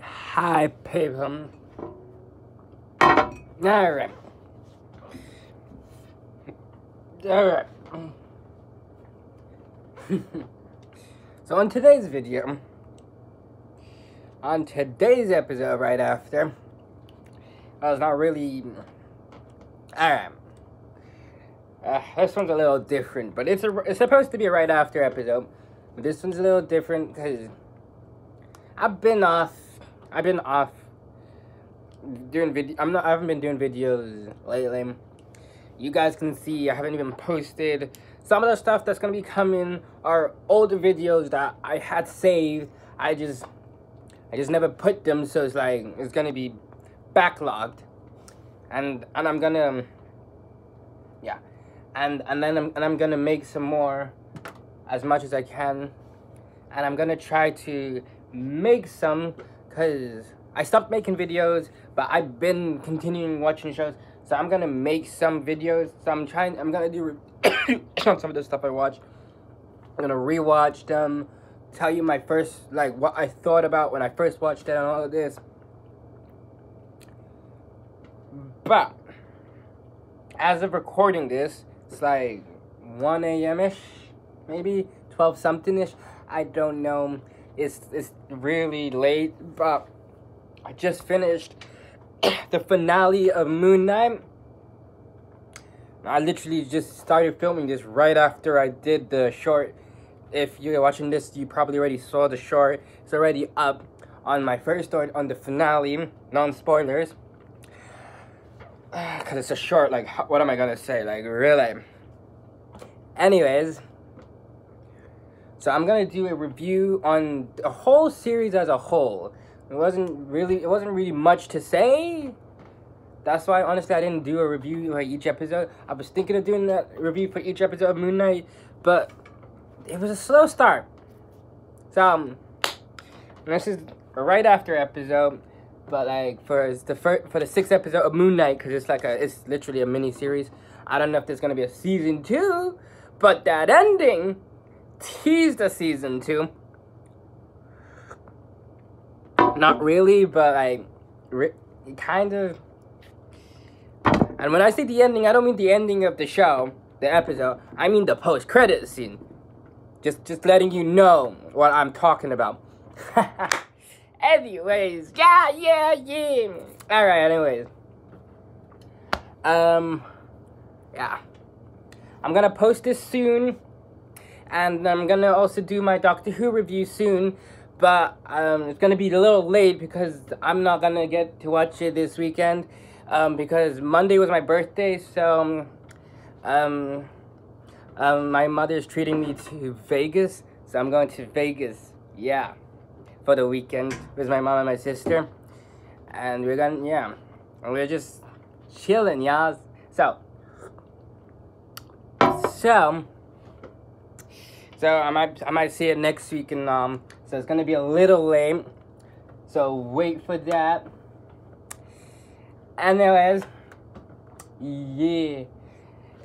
Hi, people. Alright. Alright. So on today's episode right after, I was not really... Alright. This one's a little different, but it's supposed to be a right after episode. But this one's a little different because I've been off doing video. I haven't been doing videos lately. You guys can see I haven't even posted. Some of the stuff that's gonna be coming are older videos that I had saved. I just never put them, so it's like it's gonna be backlogged, and I'm gonna and I'm gonna make some more as much as I can, and I'm gonna try to make some because I stopped making videos, but I've been continuing watching shows, so I'm gonna make some videos. So I'm gonna do some of the stuff I watched. I'm gonna rewatch them, tell you my first, like, what I thought about when I first watched it and all of this. But as of recording this, it's like 1 a.m.-ish, maybe 12 something-ish. I don't know. It's really late, but I just finished the finale of Moon Knight. I literally just started filming this right after I did the short. If you're watching this, you probably already saw the short. It's already up on my first story on the finale, non-spoilers. Because it's a short, like, what am I gonna say? Like, really? Anyways, so I'm gonna do a review on the whole series as a whole. It wasn't really much to say. That's why, honestly, I didn't do a review for each episode. I was thinking of doing that review for each episode of Moon Knight, but it was a slow start. So, this is a right after episode, but like for the 6th episode of Moon Knight, because it's literally a mini series. I don't know if there's gonna be a season 2, but that ending teased a season 2. Not really, but like kind of. And when I say the ending, I don't mean the ending of the show, the episode. I mean the post-credit scene. Just letting you know what I'm talking about. Anyways, yeah. Alright, anyways. Yeah. I'm gonna post this soon. And I'm gonna also do my Doctor Who review soon. But it's gonna be a little late because I'm not gonna get to watch it this weekend. Because Monday was my birthday, so my mother's treating me to Vegas, so I'm going to Vegas, yeah, for the weekend with my mom and my sister, and we're just chilling, y'all. So I might see it next week, and so it's gonna be a little late, so wait for that. Anyways, yeah,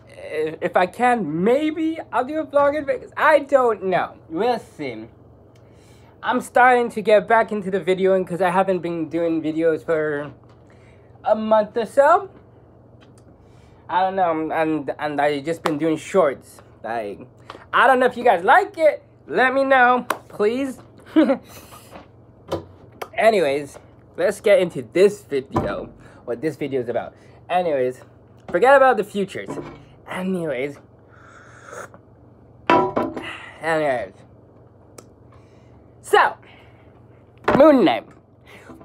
if I can, maybe I'll do a vlog in Vegas. I don't know. We'll see. I'm starting to get back into the videoing because I haven't been doing videos for a month or so. I don't know, and I just been doing shorts. Like, I don't know if you guys like it. Let me know, please. Anyways, let's get into this video. What this video is about. Anyways, forget about the futures. Anyways. So, Moon Knight.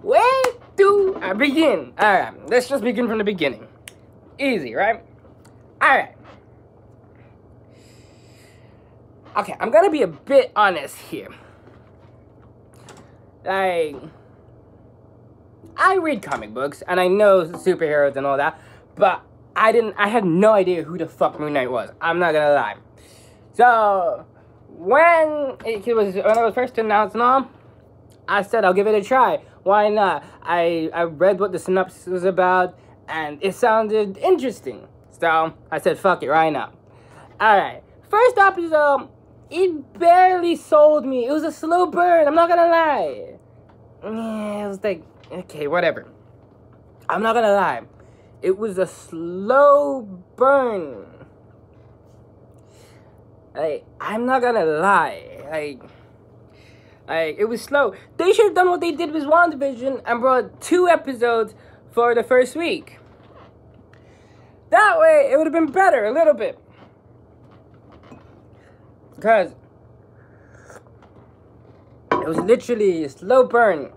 Where do I begin? Alright, let's just begin from the beginning. Easy, right? Alright. Okay, I'm gonna be a bit honest here. Like, I read comic books, and I know superheroes and all that, but I had no idea who the fuck Moon Knight was. I'm not gonna lie. So, when it was first announced and all, I said I'll give it a try. Why not? I read what the synopsis was about, and it sounded interesting. So, I said fuck it right now. Alright, first episode, it barely sold me. It was a slow burn. I'm not gonna lie. Yeah, it was like, okay, whatever. I'm not gonna lie. It was a slow burn. Like, I'm not gonna lie. Like, it was slow. They should have done what they did with WandaVision and brought 2 episodes for the first week. That way, it would have been better a little bit. Because it was literally a slow burn.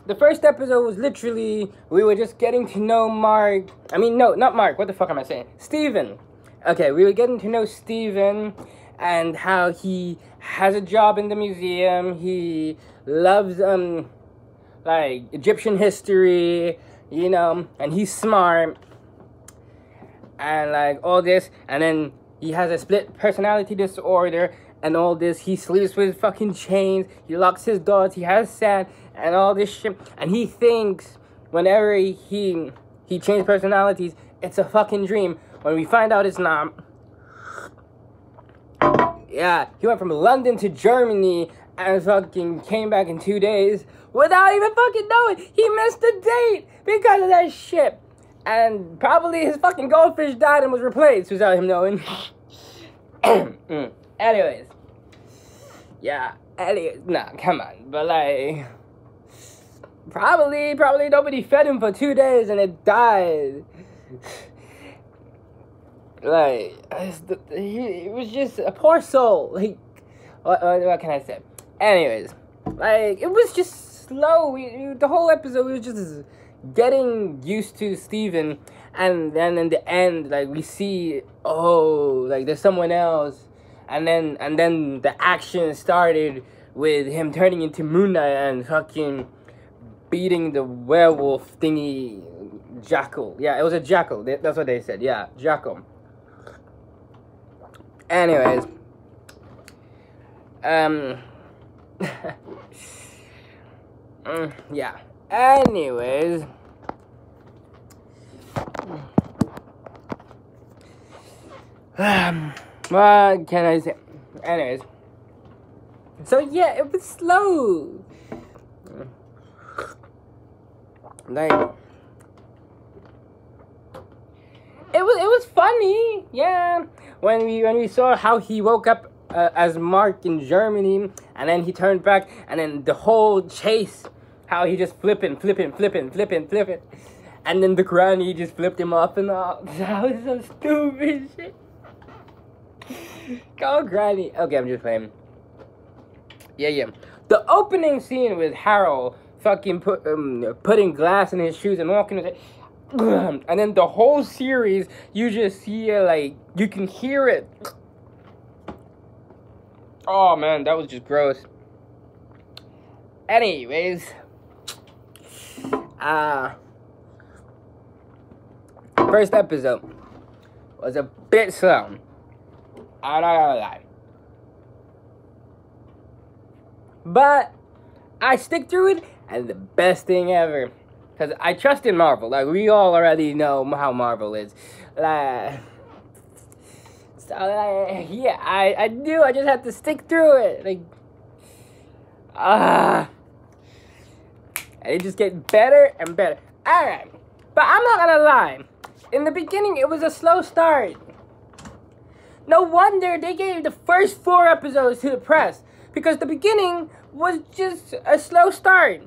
The first episode was literally, we were just getting to know Mark. I mean, no, not Mark. What the fuck am I saying? Steven. Okay, we were getting to know Steven and how he has a job in the museum. He loves, like, Egyptian history, you know, and he's smart. And, like, all this. And then he has a split personality disorder and all this. He sleeps with fucking chains. He locks his doors. He has sand and all this shit. And he thinks whenever he changes personalities, it's a fucking dream. When we find out it's not. Yeah, he went from London to Germany and fucking came back in 2 days without even fucking knowing. He missed the date because of that shit. And probably his fucking goldfish died and was replaced without him knowing. Anyways. Yeah, nah, come on. But like, probably nobody fed him for 2 days and it died. Like, he was just a poor soul. Like, what can I say? Anyways, like, it was just slow. The whole episode, we was just getting used to Steven. And then in the end, like, we see, oh, like, there's someone else. And then the action started with him turning into Moon Knight and fucking beating the werewolf thingy jackal. Yeah, it was a jackal. That's what they said. Yeah, jackal. Anyways, yeah. Anyways, what can I say? Anyways, so yeah, it was slow. Like, it was funny, yeah. When we saw how he woke up as Mark in Germany, and then he turned back, and then the whole chase, how he just flipping, and then the granny just flipped him off and off. That was so stupid shit. Go granny. Okay, I'm just playing. Yeah. The opening scene with Harold fucking putting glass in his shoes and walking with it. And then the whole series, you just see it, like, you can hear it. Oh man, that was just gross. Anyways, first episode was a bit slow. I'm not gonna lie. But I stick through it, and the best thing ever. Because I trust in Marvel. Like, we all already know how Marvel is. Like, so, like, yeah, I do. I just have to stick through it. Like, and it just gets better and better. Alright. But I'm not gonna lie. In the beginning, it was a slow start. No wonder they gave the first 4 episodes to the press. Because the beginning was just a slow start.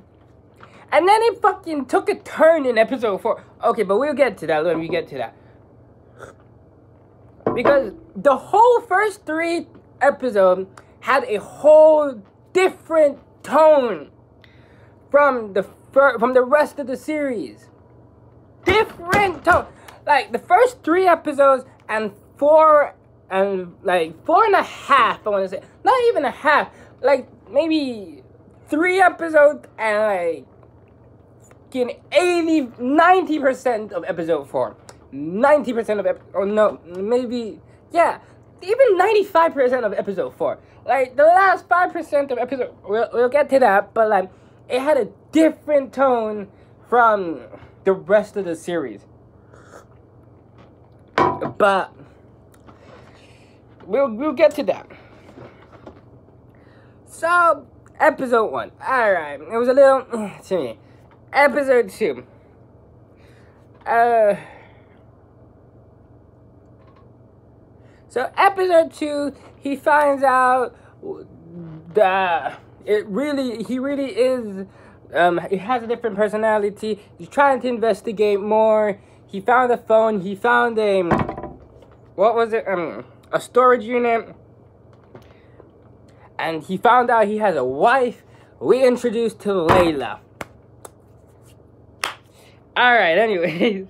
And then it fucking took a turn in episode 4. Okay, but we'll get to that when we get to that. Because the whole first 3 episodes had a whole different tone from the rest of the series. Different tone. Like, the first 3 episodes and 4 and, like, 4.5, I want to say. Not even a half. Like, maybe 3 episodes and, like, 90% of episode 4. 90% of maybe, yeah, even 95% of episode 4. Like, the last 5% of episode, we'll get to that, but, like, it had a different tone from the rest of the series. But we'll get to that. So, episode 1. Alright, it was a little... to me. Episode 2. So, episode 2, he finds out that he really is... he has a different personality. He's trying to investigate more. He found a phone. He found a... what was it? A storage unit. And he found out he has a wife. We introduced to Layla. Alright, anyways.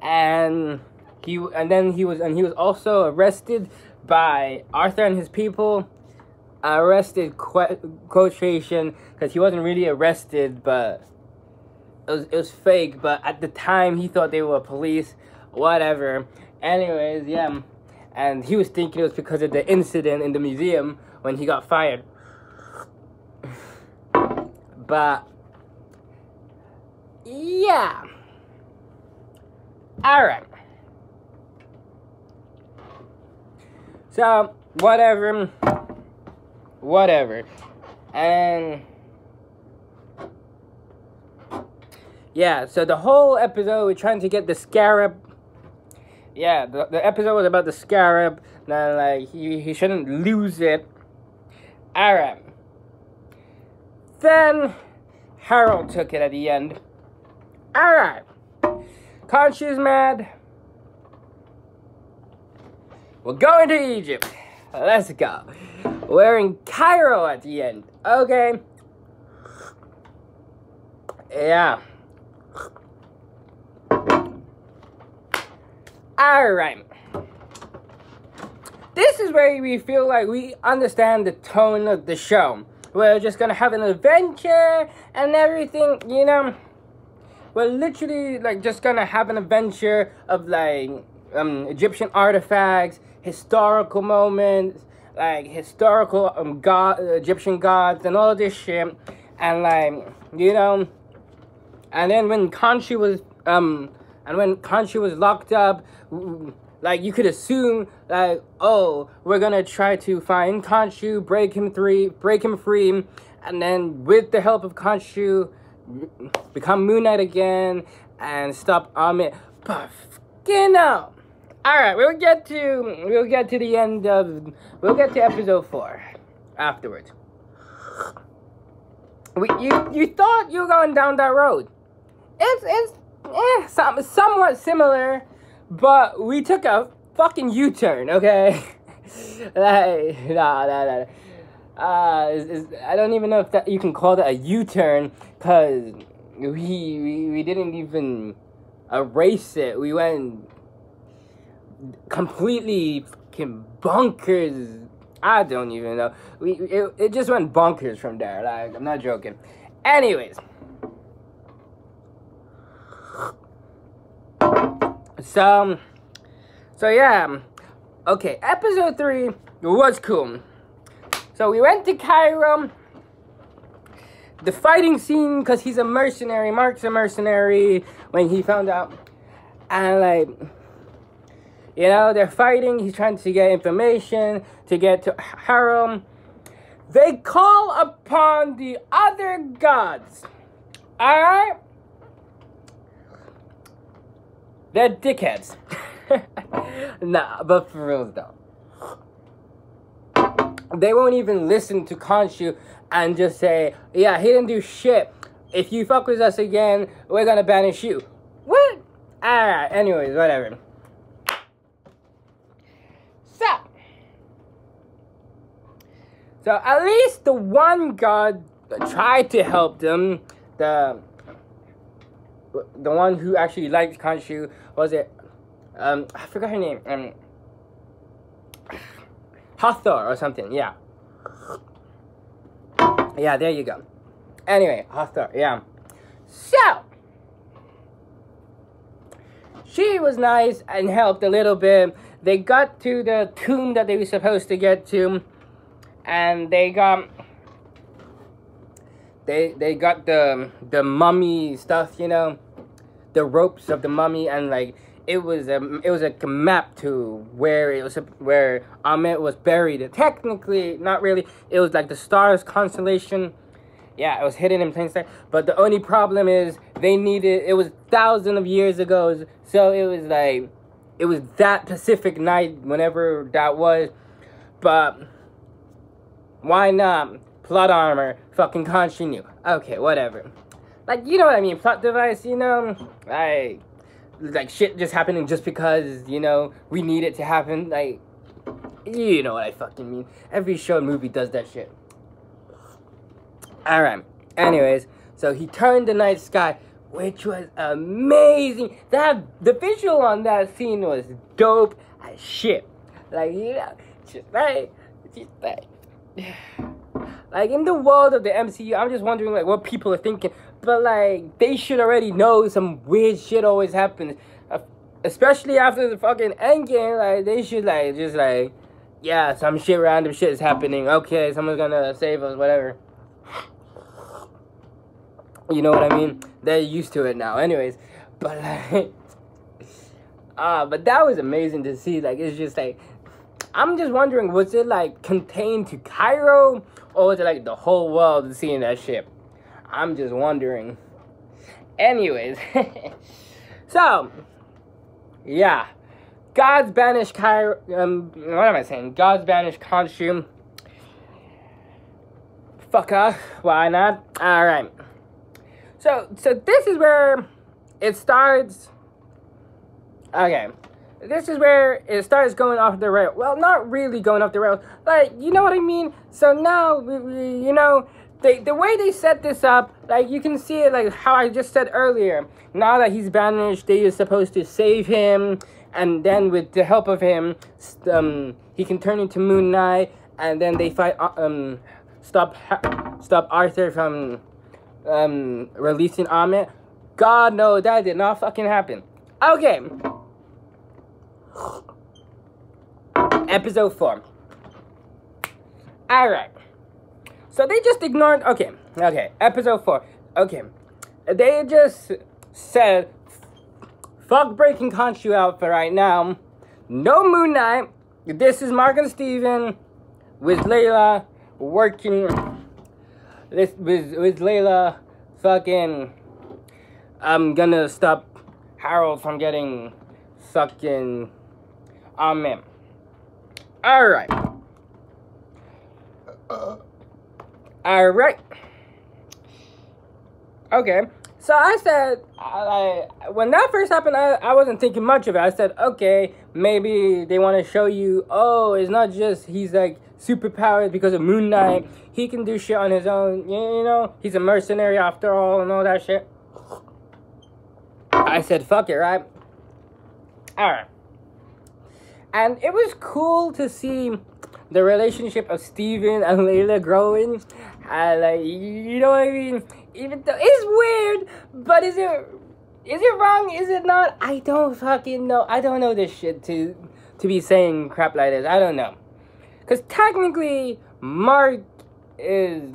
And he was also arrested by Arthur and his people. Arrested quotation, because he wasn't really arrested, but it was fake. But at the time, he thought they were police. Whatever. Anyways, yeah. And he was thinking it was because of the incident in the museum when he got fired. But yeah. Alright. So, whatever. And yeah, so the whole episode we're trying to get the scarab. Yeah, the episode was about the scarab. Now, like, he shouldn't lose it. Alright. Then Harold took it at the end. Alright. Khonshu's mad. We're going to Egypt. Let's go. We're in Cairo at the end. Okay. Yeah. Alright. This is where we feel like we understand the tone of the show. We're just gonna have an adventure and everything, you know. We're literally like just gonna have an adventure of like Egyptian artifacts, historical moments, like historical Egyptian gods and all this shit. And like, you know, and then when Khonshu was locked up, like, you could assume, like, oh, we're gonna try to find Khonshu, break him free, and then with the help of Khonshu, become Moon Knight again, and stop Amit. But, you know. Alright, we'll get to the end of, we'll get to episode 4 afterwards. You thought you were going down that road. It's somewhat similar, but we took a fucking U-turn, okay? Like, nah. I don't even know if that you can call that a U-turn, cause we didn't even erase it. We went completely fucking bonkers. I don't even know. It just went bonkers from there. Like, I'm not joking. Anyways. So yeah. Okay, episode 3 was cool. So we went to Cairo. The fighting scene, because he's a mercenary. Mark's a mercenary when he found out. And like, you know, they're fighting. He's trying to get information to get to Haram. They call upon the other gods. Alright? They're dickheads. Nah, but for real though. They won't even listen to Khonshu and just say, yeah, he didn't do shit. If you fuck with us again, we're gonna banish you. What? Alright, anyways, whatever. So at least the one god tried to help them. The one who actually liked Khonshu, was it? I forgot her name. Hathor or something. Yeah. Yeah, there you go. Anyway, Hathor. Yeah. So she was nice and helped a little bit. They got to the tomb that they were supposed to get to. And they got the mummy stuff, you know, the ropes of the mummy, and like it was a map to where Ahmet was buried. Technically, not really. It was like the stars constellation. Yeah, it was hidden in plain sight. But the only problem is it was thousands of years ago. So it was that Pacific night, whenever that was. But why not? Plot armor, fucking continue. Okay, whatever. Like, you know what I mean? Plot device, you know? Like shit just happening just because, you know, we need it to happen. Like, you know what I fucking mean. Every show and movie does that shit. Alright, anyways, so he turned the night sky, which was amazing. The visual on that scene was dope as shit. Like, you know, just like in the world of the MCU, I'm just wondering, like, what people are thinking. But, like, they should already know some weird shit always happens. Especially after the fucking Endgame, like, they should, like, just, like, yeah, some shit, random shit is happening. Okay, someone's gonna save us, whatever. You know what I mean? They're used to it now. Anyways, but, like, but that was amazing to see. Like, it's just, like, I'm just wondering, was it, like, contained to Cairo? Or was it, like, the whole world seeing that shit? I'm just wondering. Anyways. So, yeah. God's banished Cairo. What am I saying? God's banished Khonshu. Fuck off. Why not? Alright. So this is where it starts. Okay. This is where it starts going off the rails. Well, not really going off the rails. Like, you know what I mean? So now, you know, the way they set this up, like, you can see it, like, how I just said earlier. Now that he's banished, they are supposed to save him. And then with the help of him, he can turn into Moon Knight. And then they fight, stop Arthur from releasing Ahmet. God, no, that did not fucking happen. Okay. Episode 4. Alright. So they just ignored... Okay. Episode 4. Okay. They just said, fuck breaking Khonshu out for right now. No Moon Knight. This is Mark and Steven with Layla working... with Layla fucking... I'm gonna stop Harold from getting fucking... Amen. Alright. Alright. Okay. So I said, when that first happened, I wasn't thinking much of it. I said, okay, maybe they want to show you, oh, it's not just he's like superpowered because of Moon Knight. He can do shit on his own. You know, he's a mercenary after all and all that shit. I said, fuck it, right? Alright. And it was cool to see the relationship of Steven and Layla growing. Like, you know what I mean? Even though it's weird, but is it wrong? Is it not? I don't fucking know. I don't know this shit to be saying crap like this. I don't know. Because technically, Mark is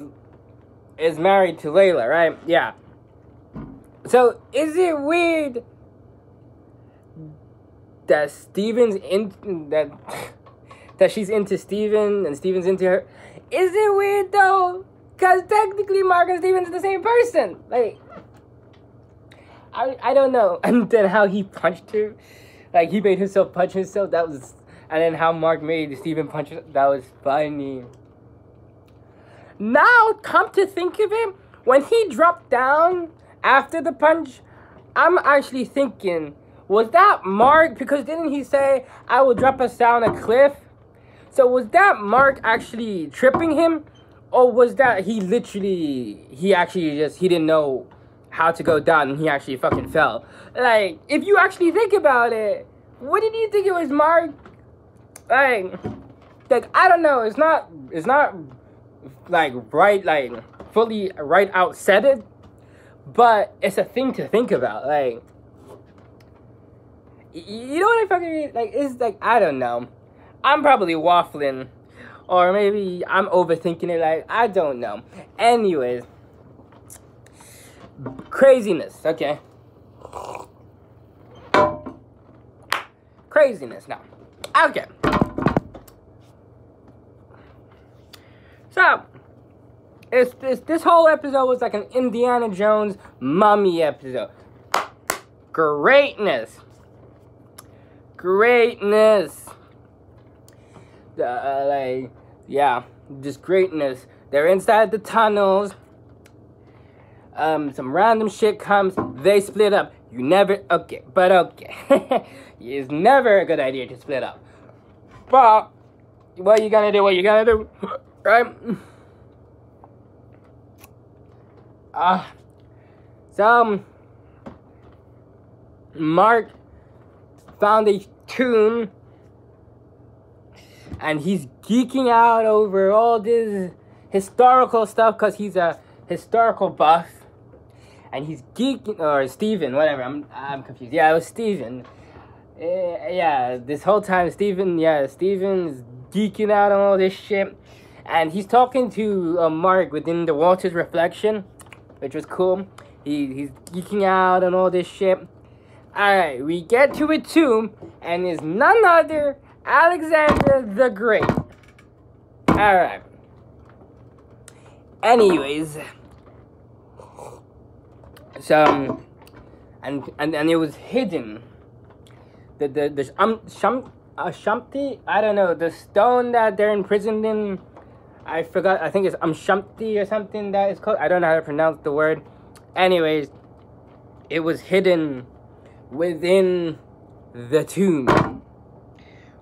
married to Layla, right? Yeah. So, is it weird that that she's into Steven and Steven's into her? Is it weird though? Because technically Mark and Steven's the same person. Like, I don't know. And then how he punched her, like he made himself punch himself, that was, and then how Mark made Steven punch her, that was funny. Now, come to think of it, when he dropped down after the punch, I'm actually thinking, was that Mark? Because didn't he say, I will drop us down a cliff? So was that Mark actually tripping him? Or was that he didn't know how to go down and he actually fucking fell? Like, if you actually think about it, wouldn't you think it was Mark? Like I don't know, it's not like right, like fully right out said it, but it's a thing to think about. Like, you know what I fucking mean? Like, it's like, I don't know. I'm probably waffling. Or maybe I'm overthinking it. Like, I don't know. Anyways. Craziness. Okay. craziness now. Okay. So, this whole episode was like an Indiana Jones mummy episode. Greatness. Yeah, just greatness. They're inside the tunnels. Some random shit comes. They split up. You never, okay. It's never a good idea to split up. But, what you gonna do, right? So, Mark found a tomb, and he's geeking out over all this historical stuff because he's a historical buff, and he's geeking, or Steven, whatever. I'm confused. Yeah, it was Steven. Yeah, this whole time Steven's geeking out on all this shit, and he's talking to Mark within the water's reflection, which was cool. He's geeking out on all this shit. Alright, we get to a tomb, and it's none other Alexander the Great. Alright. Anyways. So, and it was hidden. The Shumti, I don't know, the stone that they're imprisoned in, I forgot, I think it's Shumti or something that is called. I don't know how to pronounce the word. Anyways, it was hidden within the tomb,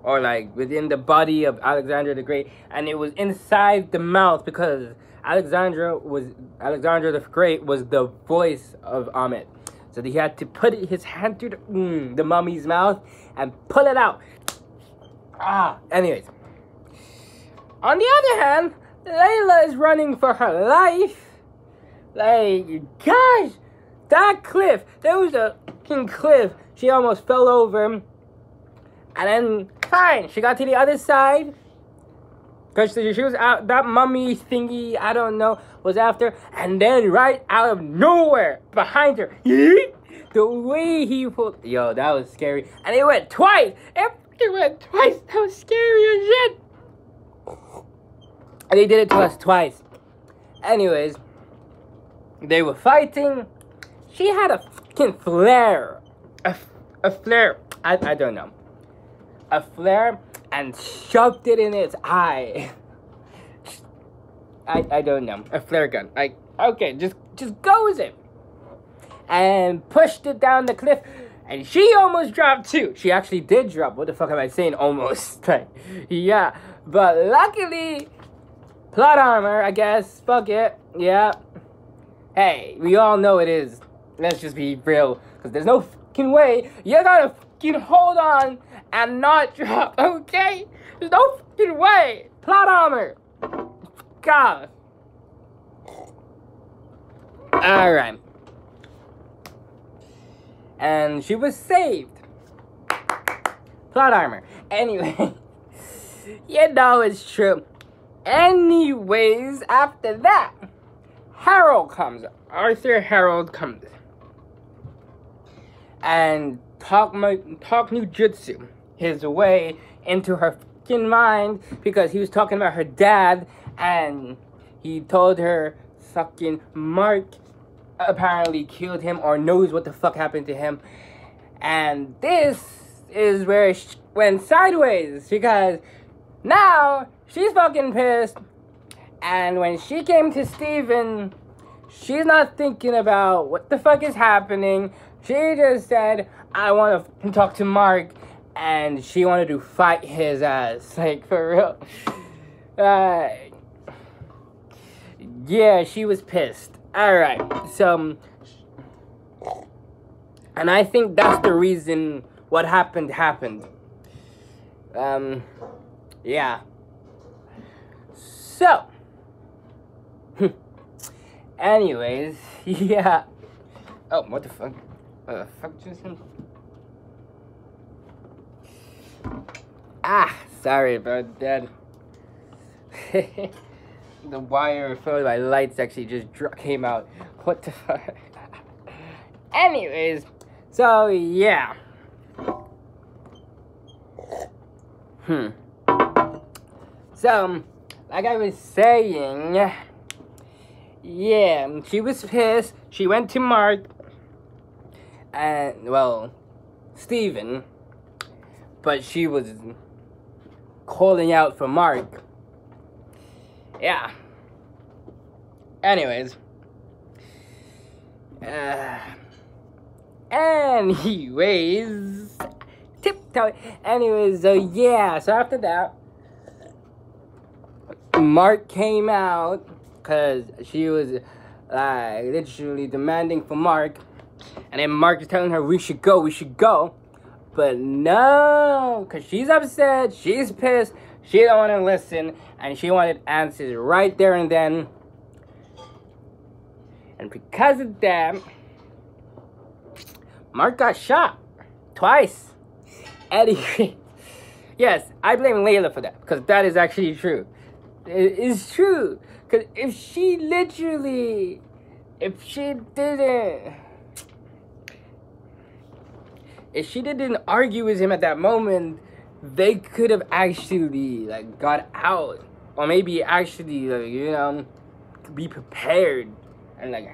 or like within the body of Alexander the Great, and it was inside the mouth because Alexander the Great was the voice of Ahmed, so he had to put his hand through the mummy's mouth and pull it out. Anyways, on the other hand, Layla is running for her life. Like, gosh, that cliff, there was a fucking cliff. She almost fell over, and then fine, she got to the other side because she was out. That mummy thingy, I don't know, was after, and then right out of nowhere behind her, the way he pulled, yo, that was scary. And it went twice. It went twice. That was scary as shit. And they did it to us twice. Anyways, they were fighting. She had a fucking flare. A flare. I don't know. A flare, and shoved it in its eye. I don't know. A flare gun. Okay, just go with it. And pushed it down the cliff. And she almost dropped too. She actually did drop. What the fuck am I saying? Almost. Yeah. But luckily, plot armor, I guess. Fuck it. Yeah. Hey, we all know it is. Let's just be real. Because there's no fucking way you're gonna fucking hold on and not drop. Okay? There's no fucking way. Plot armor. God. Alright. And she was saved. Plot armor. Anyway. You know it's true. Anyways, after that, Harold comes. Arthur Harold comes. And talk Nujutsu his way into her fucking mind because he was talking about her dad, and he told her fucking Mark apparently killed him or knows what the fuck happened to him. And this is where she went sideways because now she's fucking pissed. And when she came to Steven, she's not thinking about what the fuck is happening. She just said, I want to talk to Mark. And she wanted to fight his ass. Like, for real. Yeah, she was pissed. Alright, so... And I think that's the reason what happened. Yeah. So... Anyways, yeah. Oh, what the fuck? Fuck just him? Sorry about that. The wire for my lights actually just came out. What the fuck? Anyways, so yeah. So, like I was saying, yeah, she was pissed. She went to Mark, and, well, Steven, but she was calling out for Mark. Yeah. Anyways. Anyways, so yeah, so after that, Mark came out, because she was, like, literally demanding for Mark, and then Mark is telling her, we should go, but no, because she's upset, she's pissed, she don't want to listen, and she wanted answers right there and then, and because of that, Mark got shot twice. Anyway, yes, I blame Layla for that, because that is actually true. It is true, because if she didn't argue with him at that moment, they could have actually, like, got out, or maybe actually, like, you know, be prepared, and like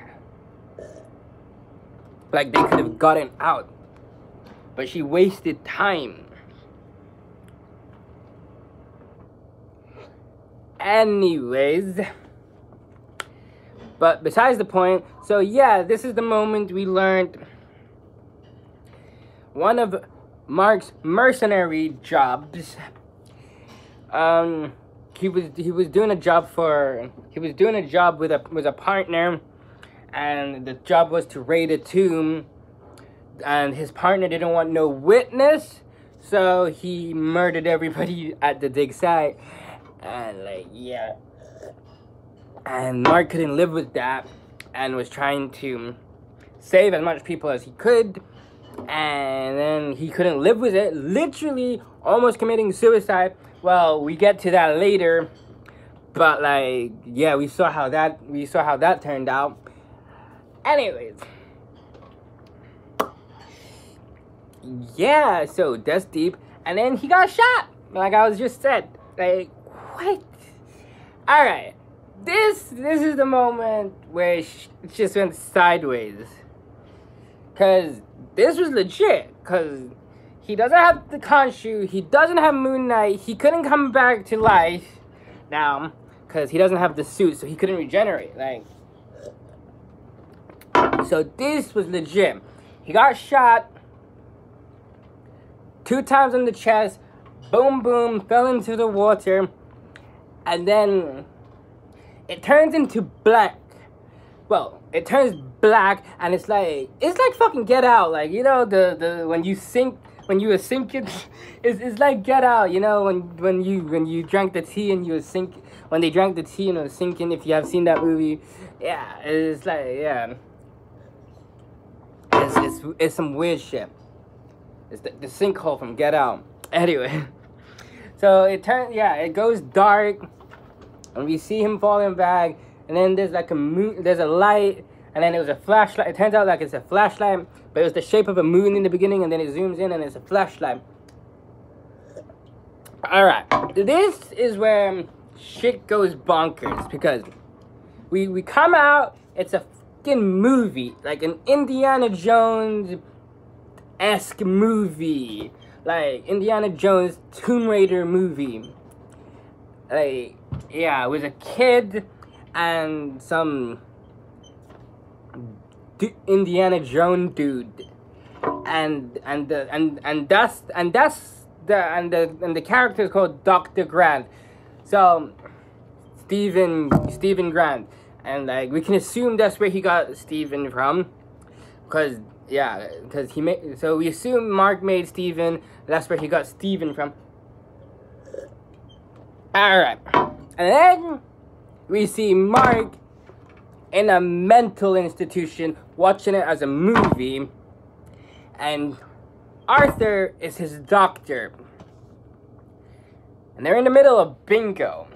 they could have gotten out, but she wasted time. Anyways, but besides the point, so yeah, this is the moment we learned one of Mark's mercenary jobs. He was doing a job with a partner, and the job was to raid a tomb, and his partner didn't want no witness, so he murdered everybody at the dig site. And like, yeah, and Mark couldn't live with that, and was trying to save as much people as he could, and then he couldn't live with it, literally almost committing suicide. Well, we get to that later, but like, yeah, we saw how that turned out. Anyways, yeah, so that's deep. And then he got shot, like I was just said. Like, what? All right, this is the moment where it just went sideways, cause this was legit. Cause he doesn't have the Khonshu, he doesn't have Moon Knight, he couldn't come back to life now, cause he doesn't have the suit, so he couldn't regenerate. Like, so this was legit. He got shot 2 times in the chest. Boom, boom, fell into the water, and then it turns into black. Well, it turns black, and it's like fucking Get Out. Like, you know, the when you were sinking, it's like Get Out. You know, when you drank the tea and you were sinking. When they drank the tea and it was sinking. If you have seen that movie, yeah, it's like, yeah, it's some weird shit. It's the sinkhole from Get Out. Anyway. So it goes dark, and we see him falling back, and then there's like there's a light, and then it was a flashlight. It turns out like it's a flashlight, but it was the shape of a moon in the beginning, and then it zooms in, and it's a flashlight. Alright, this is where shit goes bonkers, because we come out, it's a fucking movie, like an Indiana Jones-esque movie. Like, Indiana Jones Tomb Raider movie. Like, yeah, it was a kid and some Indiana Jones dude, and the character is called Dr. Grant. So Stephen Grant, and like we can assume that's where he got Stephen from, because. Yeah, because so we assume Mark made Steven. That's where he got Steven from. Alright. And then we see Mark in a mental institution watching it as a movie. And Arthur is his doctor. And they're in the middle of bingo.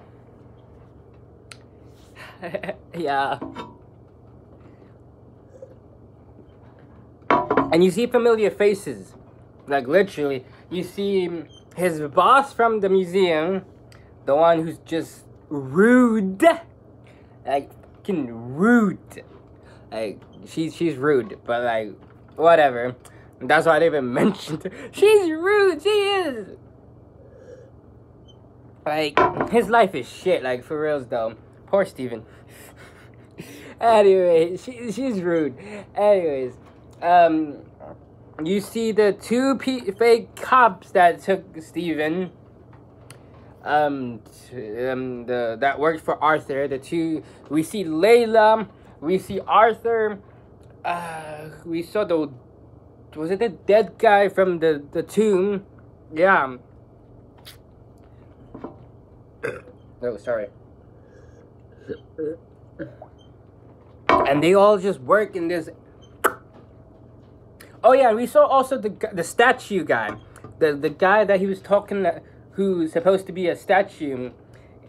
Yeah. And you see familiar faces. Like, literally. You see his boss from the museum, the one who's just rude, like fucking rude, like she's rude, but like whatever. That's why I didn't even mention her. She's rude. She is. Like his life is shit. Like for reals though. Poor Steven. Anyway, she's rude. Anyways, you see the two fake cops that took Steven. That worked for Arthur. The two, we see Layla, we see Arthur. We saw was it the dead guy from the tomb? Yeah. Oh, sorry. And they all just work in this. Oh yeah, we saw also the statue guy, the guy that he was talking, who's supposed to be a statue,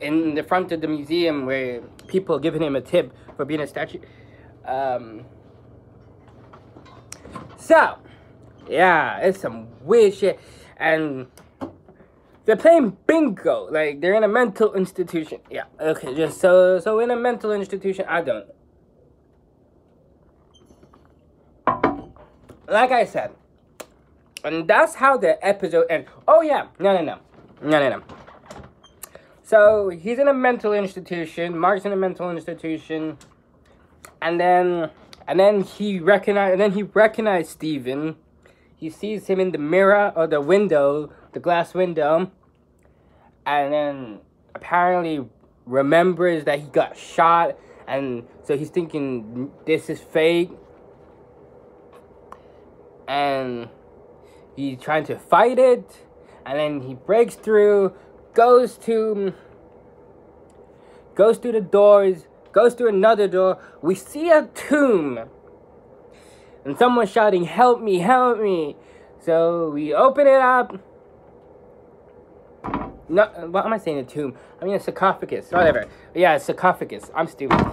in the front of the museum where people giving him a tip for being a statue. So, yeah, it's some weird shit, and they're playing bingo, like they're in a mental institution. Yeah, okay, just so in a mental institution, I don't. Like I said, and that's how the episode ends. Oh yeah, no. So he's in a mental institution. Mark's in a mental institution, and then he recognized Steven. He sees him in the mirror or the window, the glass window, and then apparently remembers that he got shot, and so he's thinking this is fake. And he's trying to fight it, and then he breaks through, goes through the doors, goes through another door. We see a tomb, and someone's shouting, "Help me, help me!" So we open it up. No, what am I saying? A tomb? I mean a sarcophagus. Whatever. Yeah, a sarcophagus. I'm stupid.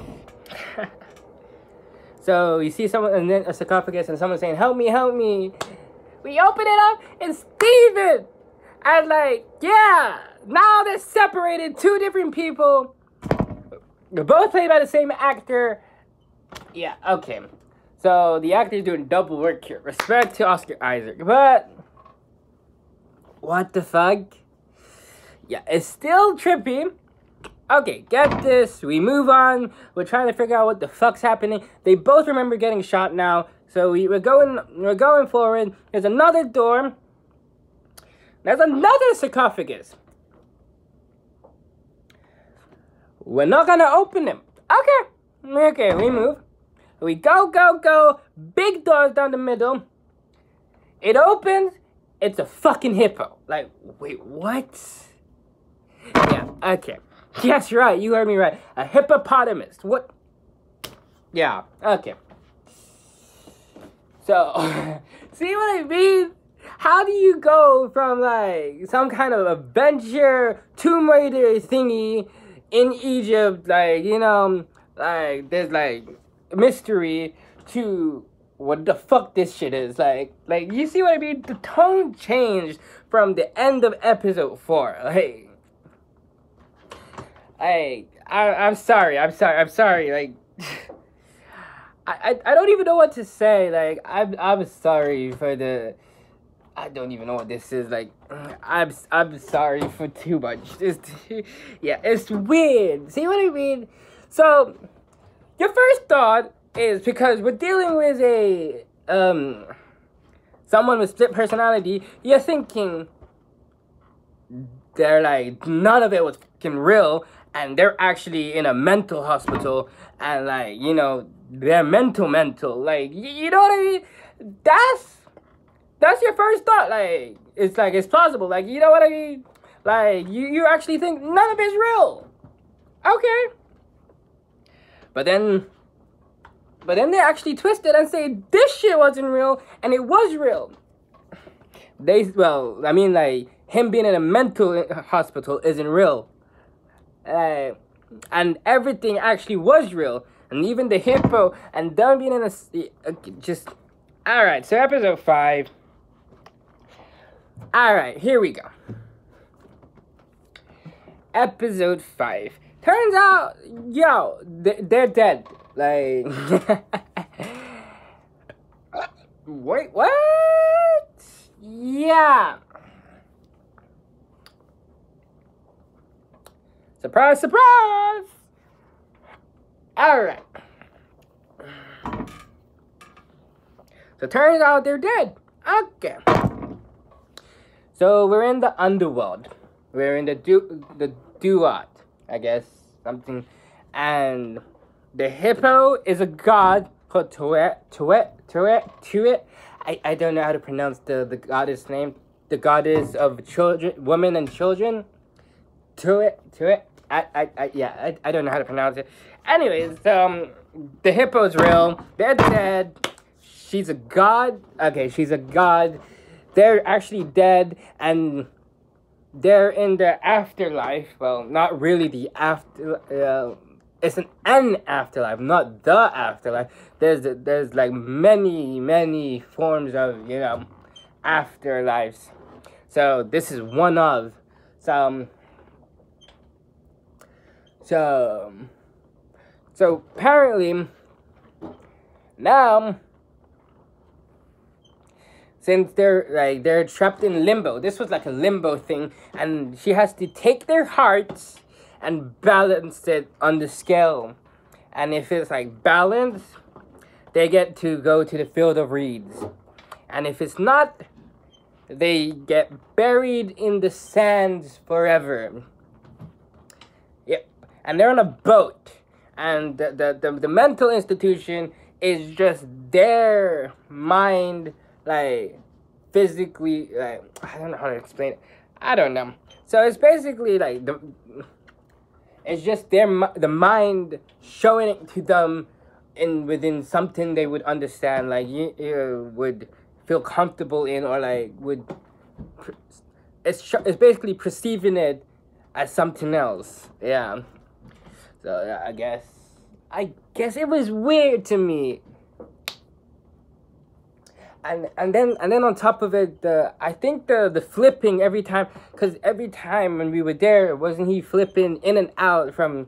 So you see someone, and then a sarcophagus, and someone saying, "Help me, help me." We open it up, and Steven! And like, yeah, now they're separated, two different people. They're both played by the same actor. Yeah, okay. So the actor's doing double work here. Respect to Oscar Isaac. But, what the fuck? Yeah, it's still trippy. Okay, get this. We move on. We're trying to figure out what the fuck's happening. They both remember getting shot now. So we're going forward. There's another door. There's another sarcophagus. We're not gonna open them. Okay, we move. We go. Big doors down the middle. It opens. It's a fucking hippo. Like, wait, what? Yeah, okay. Yes, right, you heard me right. A hippopotamus. What? Yeah, okay. So, see what I mean? How do you go from, like, some kind of adventure Tomb Raider thingy in Egypt, like, you know, like, there's, like, mystery, to what the fuck this shit is? Like, you see what I mean? The tone changed from the end of episode 4, like... I'm sorry, like, I don't even know what to say, like, I'm sorry for the, I don't even know what this is, like, I'm sorry for too much, yeah, it's weird, see what I mean? So, your first thought is, because we're dealing with a, someone with split personality, you're thinking, they're like, none of it was fucking real, and they're actually in a mental hospital, and like, you know, they're mental, like, you know what I mean? That's your first thought, like, it's plausible, like, you know what I mean? Like, you actually think none of it's real. Okay. But then they actually twist it and say, this shit wasn't real, and it was real. Like, him being in a mental hospital isn't real. And everything actually was real. And even the hippo, and them being in a... Alright, so episode 5. Alright, here we go. episode 5. Turns out, yo, they're dead. Like, wait, what? Yeah. Surprise, surprise! Alright. So turns out they're dead. Okay. So we're in the underworld. We're in the duat, I guess, something. And the hippo is a god called Tuet. I don't know how to pronounce the goddess name. The goddess of children, women and children. Tuet. I don't know how to pronounce it. Anyways, the hippo's real. They're dead. She's a god. Okay, she's a god. They're actually dead, and they're in the afterlife. Well, not really the after. It's an afterlife, not the afterlife. There's like many forms of afterlives. So this is one of some. So apparently now, since they're trapped in limbo, this was like a limbo thing, and she has to take their hearts and balance it on the scale. And if it's like balanced, they get to go to the field of reeds. And if it's not, they get buried in the sands forever. Yep. And they're on a boat. And the mental institution is just their mind, like, physically, like, I don't know how to explain it. I don't know. So it's basically like it's just the mind showing it to them within something they would understand, like you would feel comfortable in, or like it's basically perceiving it as something else. Yeah. So yeah, I guess it was weird to me. And then on top of it, I think the flipping every time, because every time when we were there, wasn't he flipping in and out from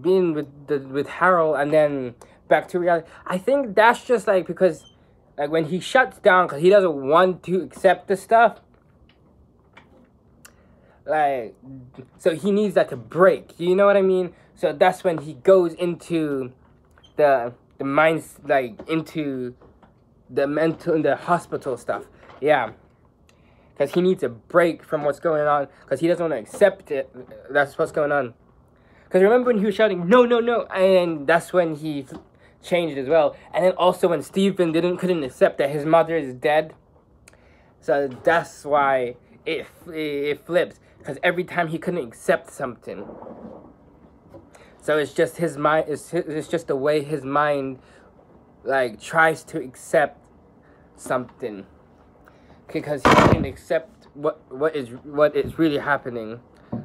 being with Harold and then back to reality? I think that's just like because like when he shuts down because he doesn't want to accept the stuff. Like, so he needs like a break. You know what I mean? So that's when he goes into the minds, like into the mental, the hospital stuff. Yeah, because he needs a break from what's going on, because he doesn't want to accept it. That's what's going on. Because remember when he was shouting no, and that's when he changed as well. And then also when Stephen couldn't accept that his mother is dead. So that's why it flips, because every time he couldn't accept something. So it's just his mind. It's just the way his mind like tries to accept something, because he didn't accept what is really happening.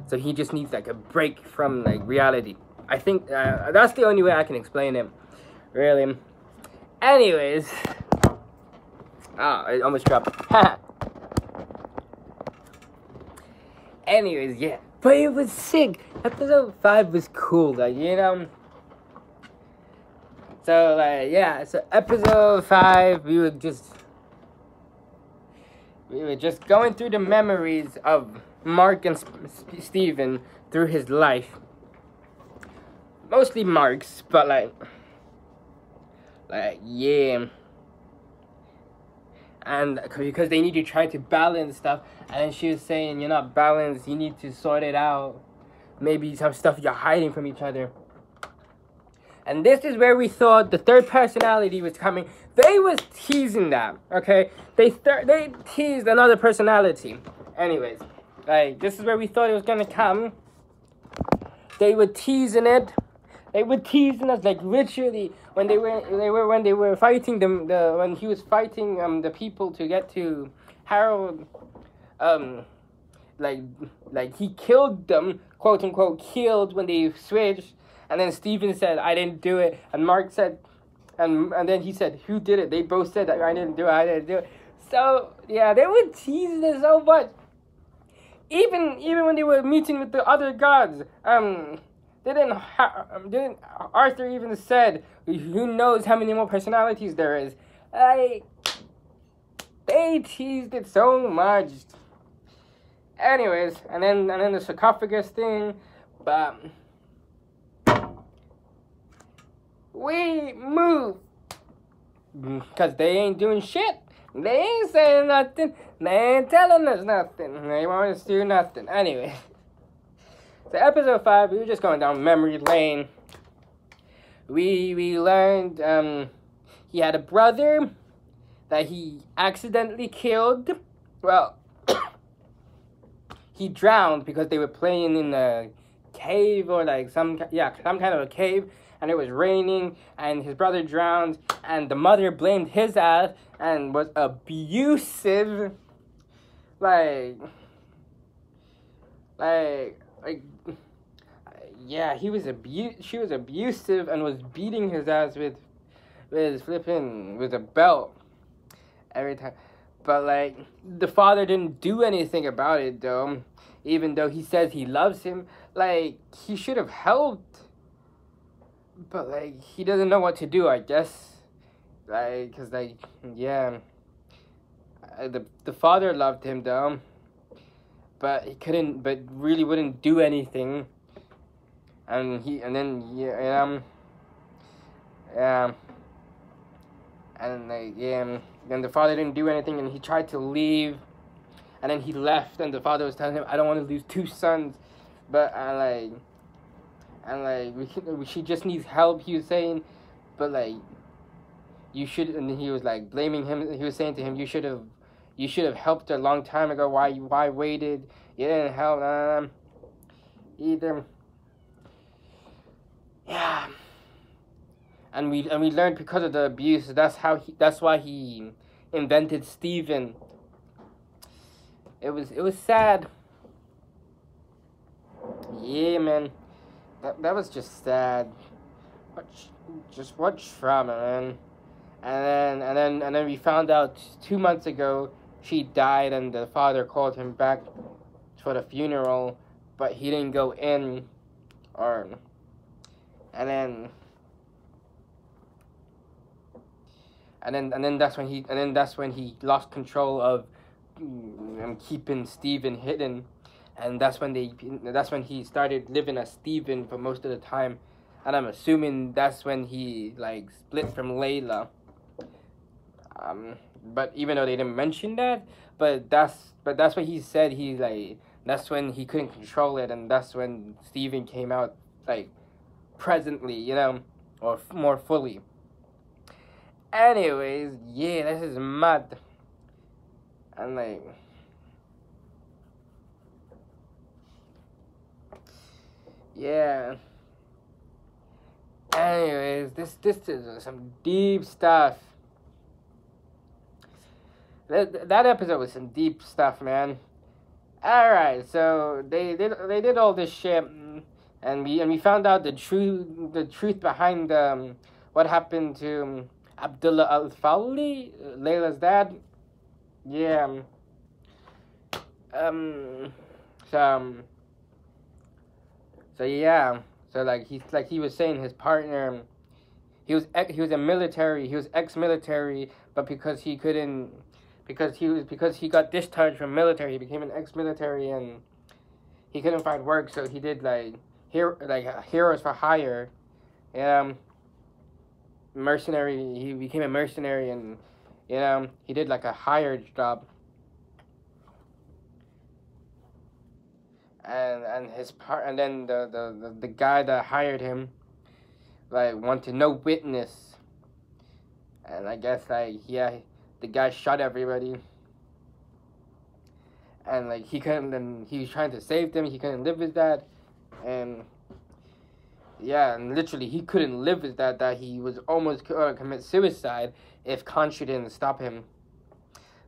So he just needs like a break from like reality. I think that's the only way I can explain it, really. Anyways, I almost dropped. Anyways, yeah, but it was sick. Episode 5 was cool, like, So, like, yeah, so episode 5, we were just going through the memories of Mark and Steven through his life. Mostly Mark's, but, like, yeah. And because they need to try to balance stuff, and then she was saying, you're not balanced, you need to sort it out. Maybe some stuff you're hiding from each other. And this is where we thought the third personality was coming. They was teasing that, okay? They teased another personality. Anyways, like, this is where we thought it was gonna come. They were teasing it. They were teasing us, like, literally when they were fighting when he was fighting the people to get to Harold. Like he killed them, quote unquote, killed when they switched. And then Steven said, I didn't do it. And Mark said, and then he said, who did it? They both said, I didn't do it. So, yeah, they were teasing it so much. even when they were meeting with the other gods, didn't Arthur even said, who knows how many more personalities there is? Like, they teased it so much. Anyways, and then the sarcophagus thing, but we move because they ain't doing shit. They ain't saying nothing. They ain't telling us nothing. They want us to do nothing. Anyway, so episode 5, we were just going down memory lane. We learned he had a brother that he accidentally killed. Well, he drowned because they were playing in a cave or like some kind of a cave, and it was raining, and his brother drowned, and the mother blamed his ass and was abusive. She was abusive and was beating his ass with a belt every time. But like, the father didn't do anything about it though, even though he says he loves him. Like, he should have helped, but like, he doesn't know what to do, I guess. Like, cause like, yeah, the father loved him though, but he couldn't, but really wouldn't do anything. And then the father didn't do anything, and he tried to leave, and then he left, and the father was telling him, I don't want to lose 2 sons, but she just needs help, he was saying, but like, you should, and he was like blaming him, he was saying to him, you should have helped her a long time ago, why waited, you didn't help, either. Yeah. And we learned because of the abuse, that's why he invented Stephen. It was sad. Yeah, man. That was just sad. What trauma, man. And then we found out 2 months ago she died, and the father called him back for the funeral, but he didn't go in, and then that's when he lost control of keeping Stephen hidden, and that's when he started living as Stephen for most of the time, and I'm assuming that's when he like split from Layla. But even though they didn't mention that, but that's what he said. That's when he couldn't control it, and that's when Stephen came out like presently, or more fully. Anyways, yeah, this is mad. And like, yeah. Anyways, this is some deep stuff. That episode was some deep stuff, man. Alright, so they did all this shit, and we found out the truth behind what happened to Abdullah Al-Fawli, Layla's dad. Yeah. So yeah. So like he was saying, his partner, he was ex-military, but because he got discharged from military, he became an ex-military, and he couldn't find work, so he did heroes for hire. Mercenary. He became a mercenary, and he did like a hired job. And then the guy that hired him like wanted no witness, and I guess the guy shot everybody, and like he was trying to save them. He couldn't live with that, and literally he couldn't live with that he was almost commit suicide if Khonshu didn't stop him.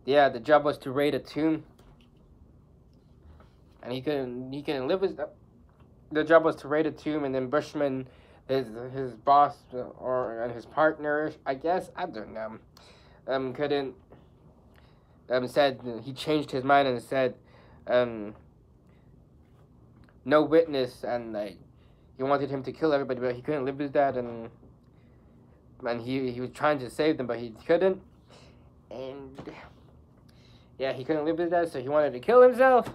Yeah, the job was to raid a tomb, and he couldn't live with that. The job was to raid a tomb, and then Bushman, his boss and his partner, I guess, I don't know, couldn't, said he changed his mind and said no witness, and like he wanted him to kill everybody, but he couldn't live with that, and he was trying to save them, but he couldn't, and yeah, he couldn't live with that, so he wanted to kill himself,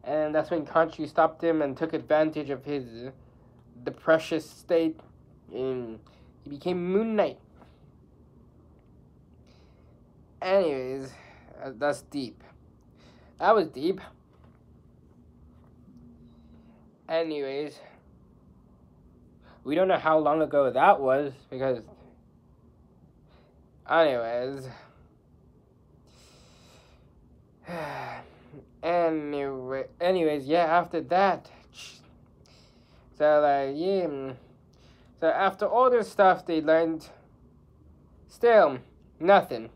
and that's when Khonshu stopped him and took advantage of his the precious state, and he became Moon Knight. Anyways, that's deep. That was deep. Anyways, we don't know how long ago that was, because anyways, yeah, after that, so like, yeah, so after all this stuff they learned, still nothing,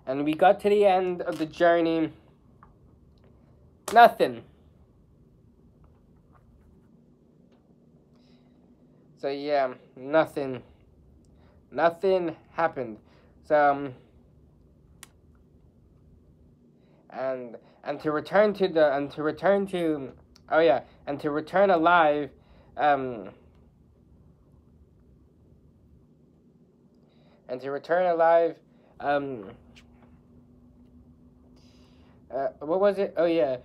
and we got to the end of the journey, nothing. So yeah, nothing happened. So and to return alive, what was it? Oh yeah,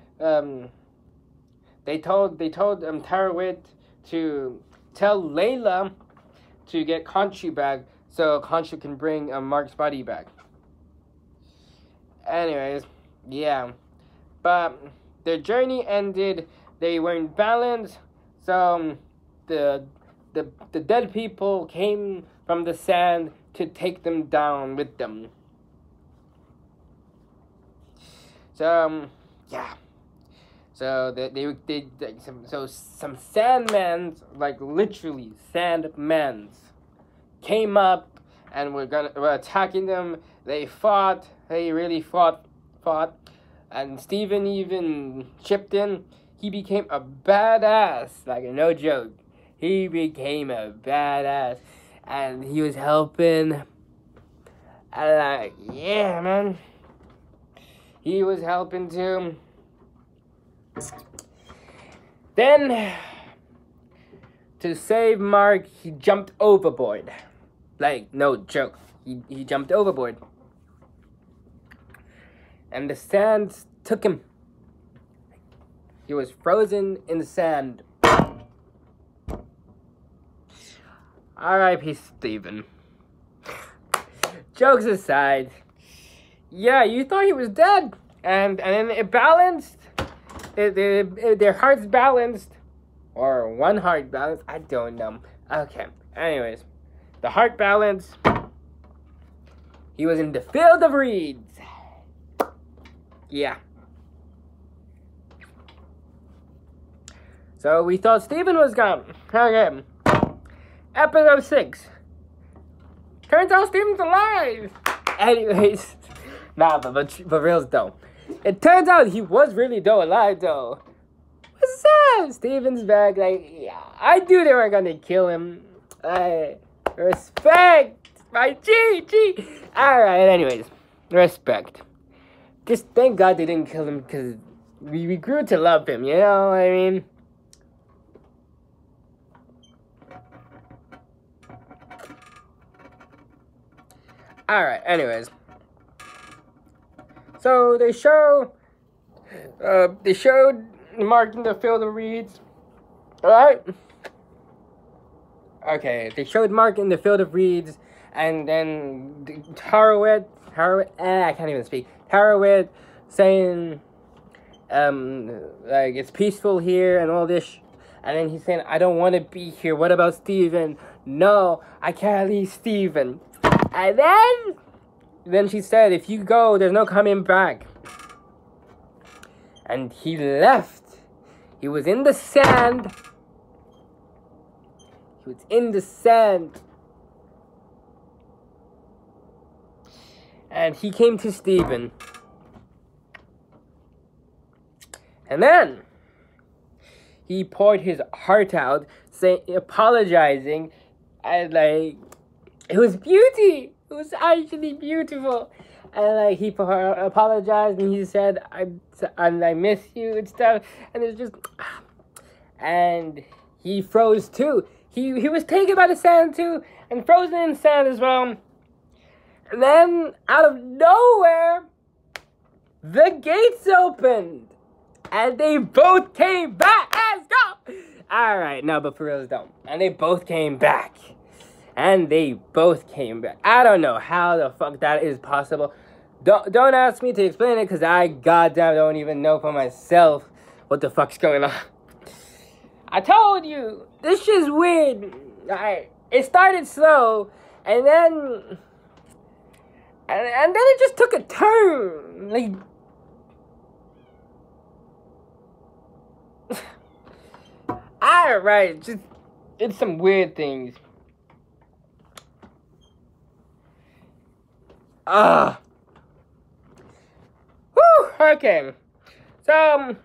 they told Tarawit to tell Layla to get Khonshu back, so Khonshu can bring Mark's body back. Anyways, yeah, but their journey ended. They weren't balanced, so the dead people came from the sand to take them down with them. So yeah. So some sandmans, like literally sandmans, came up and were attacking them. They fought. They really fought, and Steven even chipped in. He became a badass, like no joke. He became a badass, and he was helping. And like, yeah, man, he was helping too. Then, to save Mark, he jumped overboard. Like, no joke. He jumped overboard. And the sand took him. He was frozen in the sand. R.I.P. Steven. Jokes aside. Yeah, you thought he was dead. And then it balanced. Their hearts balanced, or one heart balanced, I don't know. Okay, anyways, the heart balanced. He was in the field of reeds. Yeah. So we thought Steven was gone. Okay. Episode 6. Turns out Steven's alive. Anyways, nah, but reals though. It turns out he was really alive though. What's up? Steven's back. Like, yeah, I knew they were gonna kill him. Respect, my G. All right. Anyways, respect. Just thank God they didn't kill him, because we grew to love him. You know what I mean? All right. Anyways. So they showed Mark in the field of reeds. Alright? Okay, they showed Mark in the field of reeds, and then Tarawit, I can't even speak. Tarawit saying, like, it's peaceful here and all this. And then he's saying, I don't want to be here. What about Steven? No, I can't leave Steven. And then she said, if you go, there's no coming back. And he left. He was in the sand. And he came to Steven. And then he poured his heart out, apologizing, and like, it was beauty. It was actually beautiful. And like, he apologized, and he said, I miss you and stuff. And it's just, and he froze too. He was taken by the sand too, and frozen in sand as well. And then, out of nowhere, the gates opened, and they both came back. Let's go! Alright, no, but for real, don't. And they both came back. I don't know how the fuck that is possible. Don't ask me to explain it, because I goddamn don't even know for myself what the fuck's going on. I told you, this shit's weird. It started slow, and then it just took a turn. Like, alright, just, it's some weird things. Whew, okay. So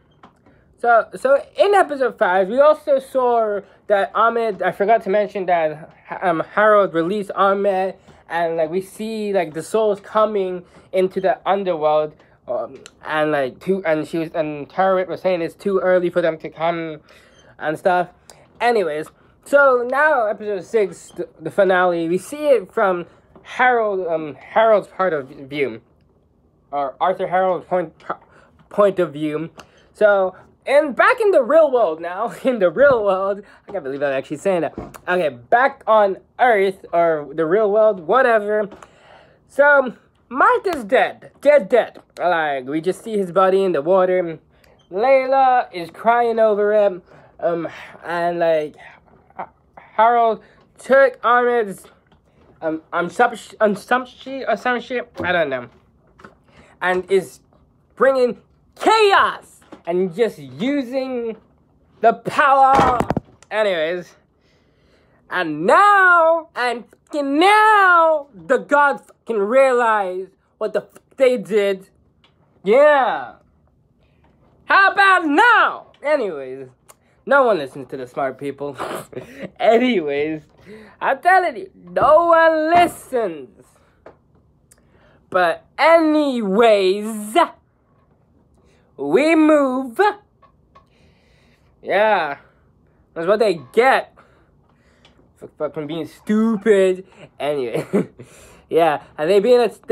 in episode 5, we also saw that Ahmed, I forgot to mention that Harold released Ahmed, and like we see like the souls coming into the underworld, and Tara was saying it's too early for them to come and stuff. Anyways, so now episode 6, the finale, we see it from Harold's part of view, or Arthur Harold's point of view. So, and back in the real world now, I can't believe I'm actually saying that. Okay, back on Earth, or the real world, whatever. So, Mark is dead. Dead. Like, we just see his body in the water. Layla is crying over it. And like, Harold took Ahmed's, some shit, I don't know. And is bringing chaos. And just using the power. Anyways. And now, the gods can realize what the fuck they did. Yeah. How about now? Anyways. No one listens to the smart people. Anyways. I'm telling you. No one listens. But anyways. We move. Yeah. That's what they get. For fucking being stupid. Anyway. Yeah. And they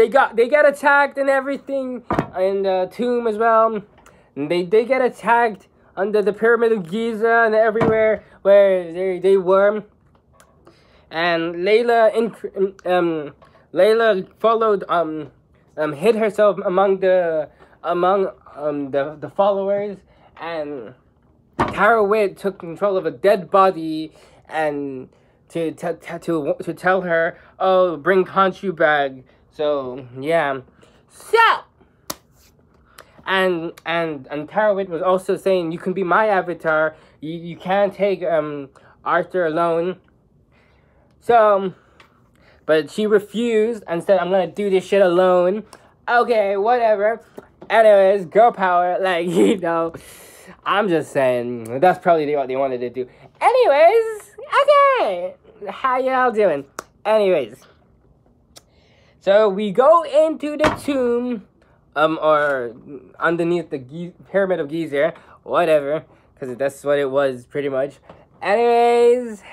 get attacked and everything. In the tomb as well. And they get attacked under the Pyramid of Giza and everywhere where they were. And Layla followed hid herself among the followers, and Tara Witt took control of a dead body and to tell her, oh, bring Khonshu back. So yeah. So and Tara Witt was also saying, you can be my avatar. You can't take Arthur alone. So, but she refused and said, I'm gonna do this shit alone. Okay, whatever. Anyways, girl power, like, you know, I'm just saying, that's probably what they wanted to do. Anyways, okay, how y'all doing? Anyways, so we go into the tomb, or underneath the Pyramid of Giza, whatever, because that's what it was, pretty much. Anyways,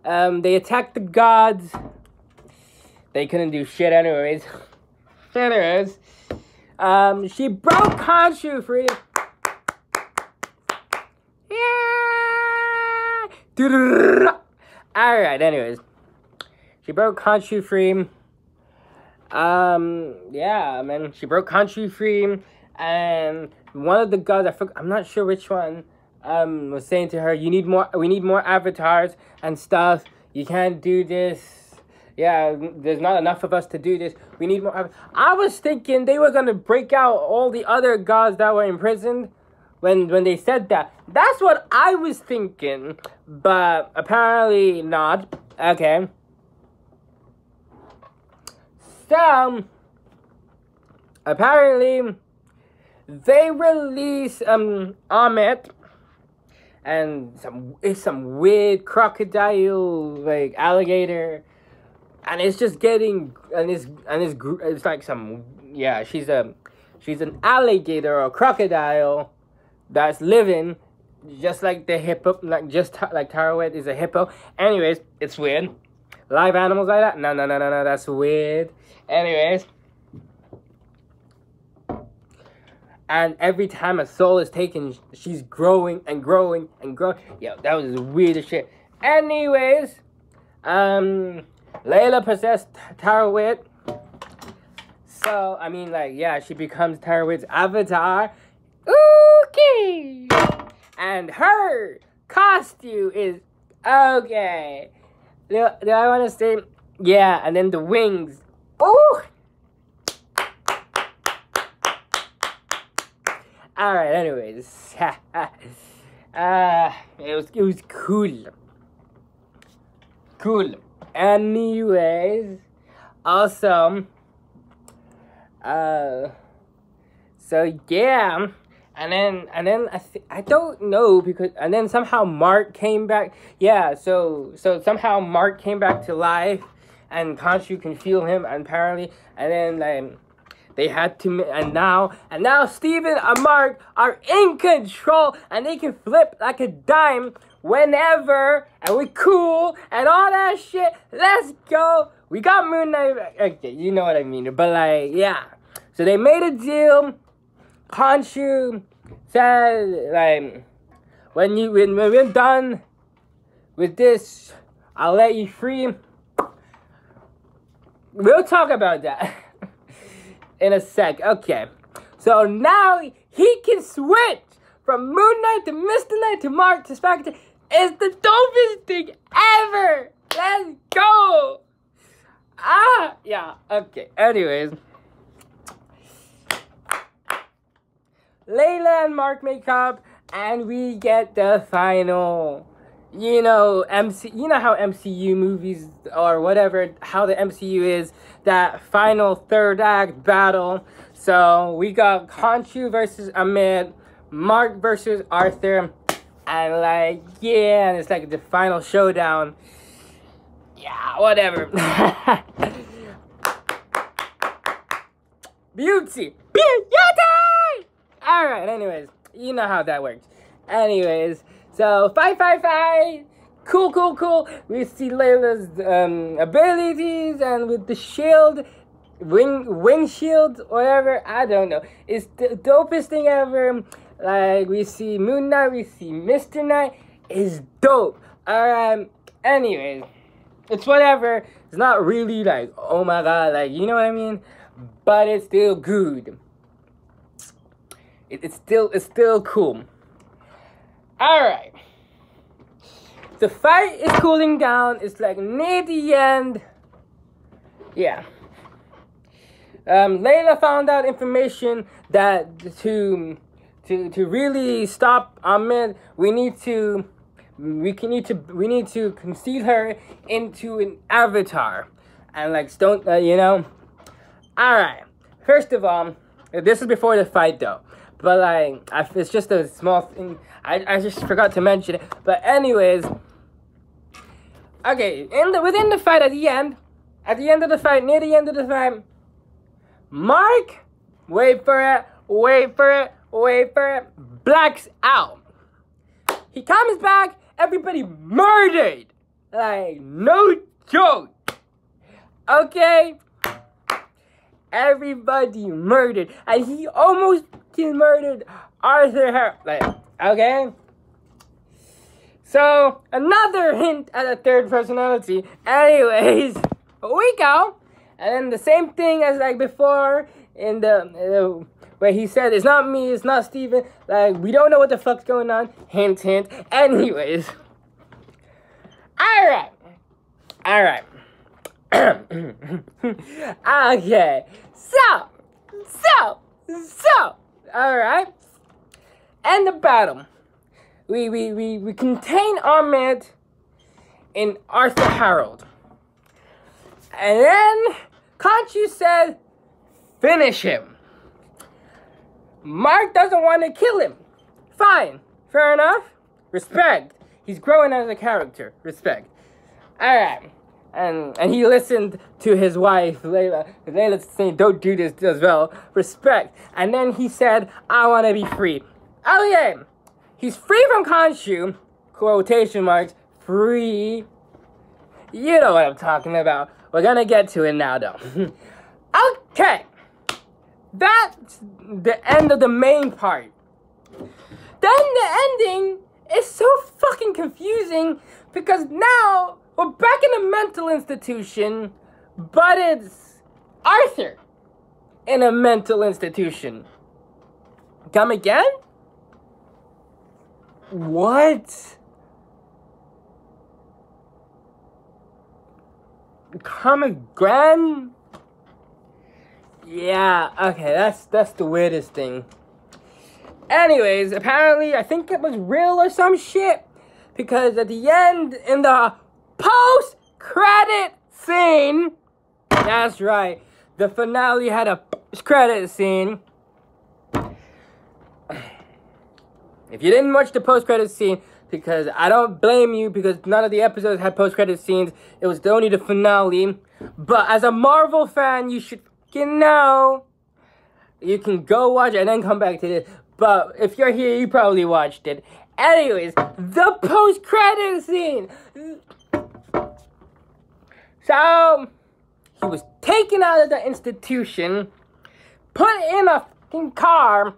they attacked the gods. They couldn't do shit anyways. She broke Khonshu free. Yeah! Alright, anyways. She broke Khonshu free. Yeah, man. She broke Khonshu free. And one of the gods, I'm not sure which one, was saying to her, we need more avatars and stuff. You can't do this. Yeah, there's not enough of us to do this. We need more. I was thinking they were gonna break out all the other gods that were imprisoned when they said that. That's what I was thinking, but apparently not. Okay. So apparently they release Ahmed and some weird crocodile, like alligator. And it's just getting, it's like some, yeah, she's an alligator or crocodile that's living just like the hippo, like like Taraweed is a hippo. Anyways, it's weird. Live animals like that? No, that's weird. Anyways. And every time a soul is taken, she's growing and growing and growing. Yo, that was weird as shit. Anyways, Layla possessed Taraweed. So, I mean, like, yeah, she becomes Taraweed's avatar. Okay. And her costume is okay. Do I want to say? Yeah, and then the wings. Ooh. All right. Anyways, it was cool. Cool. Anyways, also, so yeah, and then I don't know because and then somehow Mark came back. Yeah, so somehow Mark came back to life, and Khonshu can feel him apparently, and then like. They had to, and now Steven and Mark are in control, and they can flip like a dime whenever, and we cool, and all that shit. Let's go. We got Moon Knight. Okay, you know what I mean. But like, yeah. So they made a deal. Khonshu said, like, when we're done with this, I'll let you free. We'll talk about that. In a sec. Okay. So now he can switch from Moon Knight to Mr. Knight to Mark to Spectre. It's the dopest thing ever. Let's go. Yeah. Okay. Anyways. Layla and Mark make up and we get the final, you know, you know how MCU movies or whatever, how the MCU is, that final third act battle. So we got Khonshu versus Amit, Mark versus Arthur, and like, yeah, and it's like the final showdown. Yeah, whatever. Beauty! Alright, anyways, you know how that works. Anyways, so fight. Cool. We see Layla's abilities, and with the shield, wing shield, whatever, I don't know. It's the dopest thing ever. Like, we see Moon Knight, we see Mr. Knight. It's dope. Anyways, it's whatever. It's not really like, oh my god, like, you know what I mean? But it's still good. It's still cool. Alright. The fight is cooling down. It's like near the end. Yeah. Layla found out information that to really stop Ahmed, we need to conceal her into an avatar, and like you know. All right. First of all, this is before the fight though, but like it's just a small thing. I just forgot to mention it. But anyways. Okay, within the fight at the end of the fight, near the end of the fight, Mark, wait for it, blacks out. He comes back, everybody murdered. Like, no joke. Okay? Everybody murdered. And he almost murdered Arthur. Like, okay? So, another hint at a third personality. Anyways, we go. And then the same thing as like before in the where he said, it's not me, it's not Steven. Like, we don't know what the fuck's going on. Hint, hint. Anyways. Alright. Okay. So. Alright. End the battle. We contain Ahmed in Arthur Harold. And then Khonshu said, finish him. Mark doesn't want to kill him. Fine. Fair enough. Respect. He's growing as a character. Respect. Alright. And he listened to his wife, Layla. Layla's saying, don't do this as well. Respect. And then he said, I want to be free. Okay. he's free from Khonshu, quotation marks, free. You know what I'm talking about. We're gonna get to it now, though. Okay. That's the end of the main part. Then the ending is so fucking confusing because now we're back in a mental institution, but it's Arthur in a mental institution. Come again? What? Come again? Yeah, okay, that's the weirdest thing. Anyways, apparently, I think it was real or some shit. Because at the end, in the post-credit scene, that's right, the finale had a post-credit scene. If you didn't watch the post-credit scene, because I don't blame you, because none of the episodes had post-credit scenes, it was only the finale. But as a Marvel fan, you should know. You can go watch it and then come back to this. But if you're here, you probably watched it. Anyways, the post-credit scene. So, he was taken out of the institution, put in a fucking car.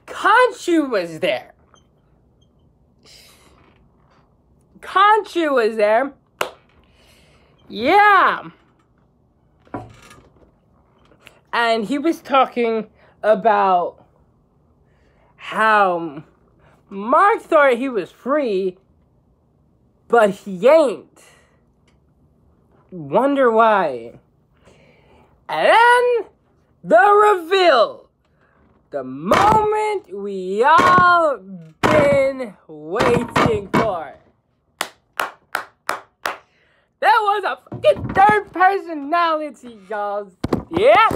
Khonshu was there. Khonshu was there. Yeah. And he was talking about how Mark thought he was free, but he ain't. Wonder why. And then the reveal. The moment we all been waiting for. There was a fucking third personality, y'all. Yeah.